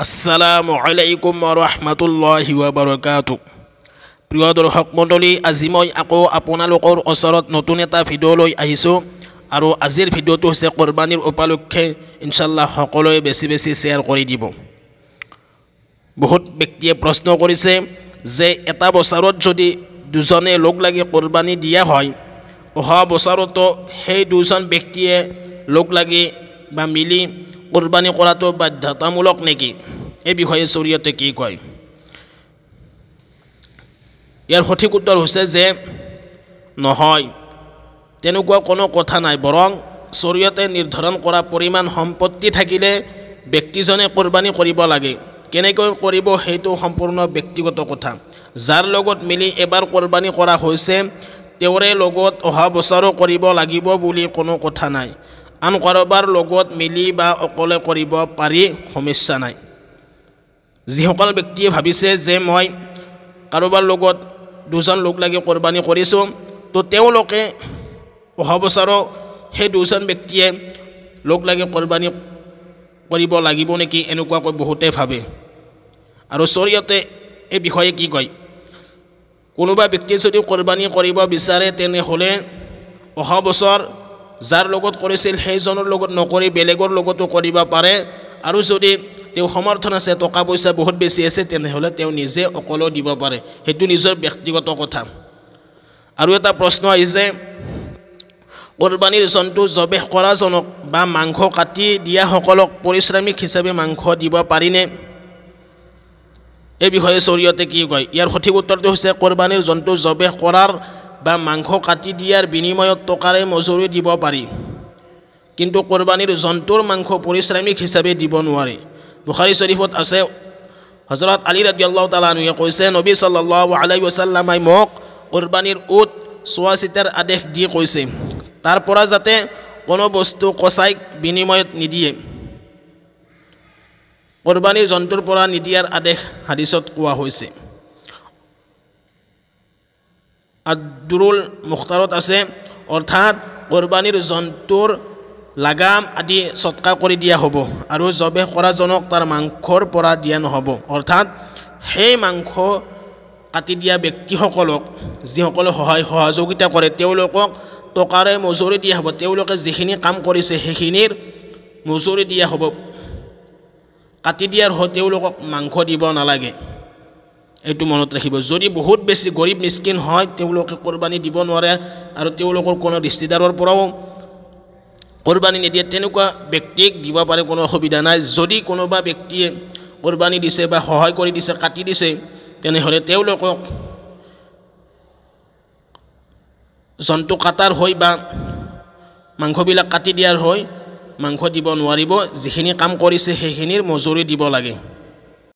আসসালামু আলাইকুম ৰহমতুল্লাহি ওয়াবাৰাকাতু। প্ৰিয় দৰ্শক মণ্ডলী, আজি মই আকৌ আপোনালোকৰ ওচৰত নতুন এটা ভিডিঅ' লৈ আহিছোঁ আৰু আজিৰ ভিডিঅ'টো হৈছে কোৰবানীৰ উপলক্ষে ইনশাআল্লাহ সকলোৱে বেছি শ্বেয়াৰ কৰি দিব। বহুত ব্যক্তিয়ে প্ৰশ্ন কৰিছে যে এটা বছৰত যদি দুজনে লগ লাগি কোৰবানী দিয়া হয়, অহা বছৰতো সেই দুজন ব্যক্তিয়ে লগ লাগি বা মিলি কোৰবানী কৰাটো বাধ্যতামূলক নেকি? এই বিষয়ে শৰীয়তে কি কয়? ইয়াৰ সঠিক উত্তৰ হৈছে যে নহয়, তেনেকুৱা কোনো কথা নাই। বৰং শৰীয়তে নিৰ্ধাৰণ কৰা পৰিমাণ সম্পত্তি থাকিলে ব্যক্তিজনে কোৰবানী কৰিব লাগে। কেনেকৈ কৰিব সেইটো সম্পূৰ্ণ ব্যক্তিগত কথা। যাৰ লগত মিলি এবাৰ কোৰবানী কৰা হৈছে তেওঁৰে লগত অহা বছৰো কৰিব লাগিব বুলি কোনো কথা নাই। আন কাৰোবাৰ লগত মিলি বা অকলে কৰিব পাৰি, সমস্যা নাই। যিসকল ব্যক্তিয়ে ভাবিছে যে মই কাৰোবাৰ লগত দুজন লোক লাগি কোৰবানী কৰিছোঁ, তো তেওঁলোকে অহা বছৰো সেই দুজন ব্যক্তিয়ে লোক লাগি কোৰবানী কৰিব লাগিব নেকি, এনেকুৱাকৈ বহুতে ভাবে। আৰু শৰীয়তে এই বিষয়ে কি কয়? কোনোবা ব্যক্তিয়ে যদি কোৰবানী কৰিব বিচাৰে তেনেহ'লে অহা বছৰ যাৰ লগত কৰিছিল সেইজনৰ লগত নকৰি বেলেগৰ লগতো কৰিব পাৰে। আৰু যদি তেওঁ সমৰ্থন আছে, টকা পইচা বহুত বেছি আছে, তেনেহ'লে তেওঁ নিজে অকলেও দিব পাৰে। সেইটো নিজৰ ব্যক্তিগত কথা। আৰু এটা প্ৰশ্ন আহিছে, কোৰবানীৰ জন্তু জবেহ কৰাজনক বা মাংস কাটি দিয়াসকলক পাৰিশ্ৰমিক হিচাপে মাংস দিব পাৰিনে? এই বিষয়ে শৰীয়তে কি কয়? ইয়াৰ সঠিক উত্তৰটো হৈছে কোৰবানীৰ জন্তু জবেহ কৰাৰ বা মাংস কাটি দিয়াৰ বিনিময়ত টকাৰে মজুৰি দিব পাৰি, কিন্তু কোৰবানীৰ জন্তুৰ মাংস পাৰিশ্ৰমিক হিচাপে দিব নোৱাৰে। বুখাৰী শৰীফত আছে, হযৰত আলী ৰাদিয়াল্লাহু তাআলা আনহুৱে কৈছে, নবী সাল্লাল্লাহু আলাইহি ওয়াসাল্লামই মোক কোৰবানীৰ উট চোৱা চিতাৰ আদেশ দি কৈছে, তাৰ পৰা যাতে কোনো বস্তু কচাই বিনিময়ত নিদিয়ে। কোৰবানীৰ জন্তুৰ পৰা নিদিয়াৰ আদেশ হাদিছত কোৱা হৈছে। আদ-দুৰুল মুখতাৰত আছে, অৰ্থাৎ কোৰবানীৰ জন্তুৰ লাগাম আদি সৎকা কৰি দিয়া হ'ব আৰু জবেহ কৰাজনক তাৰ মাংসৰ পৰা দিয়া নহ'ব। অৰ্থাৎ সেই মাংস কাটি দিয়া ব্যক্তিসকলক যিসকলে সহযোগিতা কৰে তেওঁলোকক টকাৰে মজুৰি দিয়া হ'ব। তেওঁলোকে যিখিনি কাম কৰিছে সেইখিনিৰ মজুৰি দিয়া হ'ব। কাটি দিয়াৰ হৈ তেওঁলোকক মাংস দিব নালাগে, এইটো মনত ৰাখিব। যদি বহুত বেছি গৰীব মিস্কিন হয় তেওঁলোকে কোৰবানী দিব নোৱাৰে আৰু তেওঁলোকৰ কোনো ৰিষ্টেদাৰৰ পৰাও কোৰবানী নিদিয়ে, তেনেকুৱা ব্যক্তিক দিব পাৰে, কোনো অসুবিধা নাই। যদি কোনোবা ব্যক্তিয়ে কোৰবানী দিছে বা সহায় কৰি দিছে, কাটি দিছে, তেনেহ'লে তেওঁলোকক জন্তু কাটাৰ হৈ বা মাংসবিলাক কাটি দিয়াৰ হৈ মাংস দিব নোৱাৰিব। যিখিনি কাম কৰিছে সেইখিনিৰ মজুৰি দিব লাগে।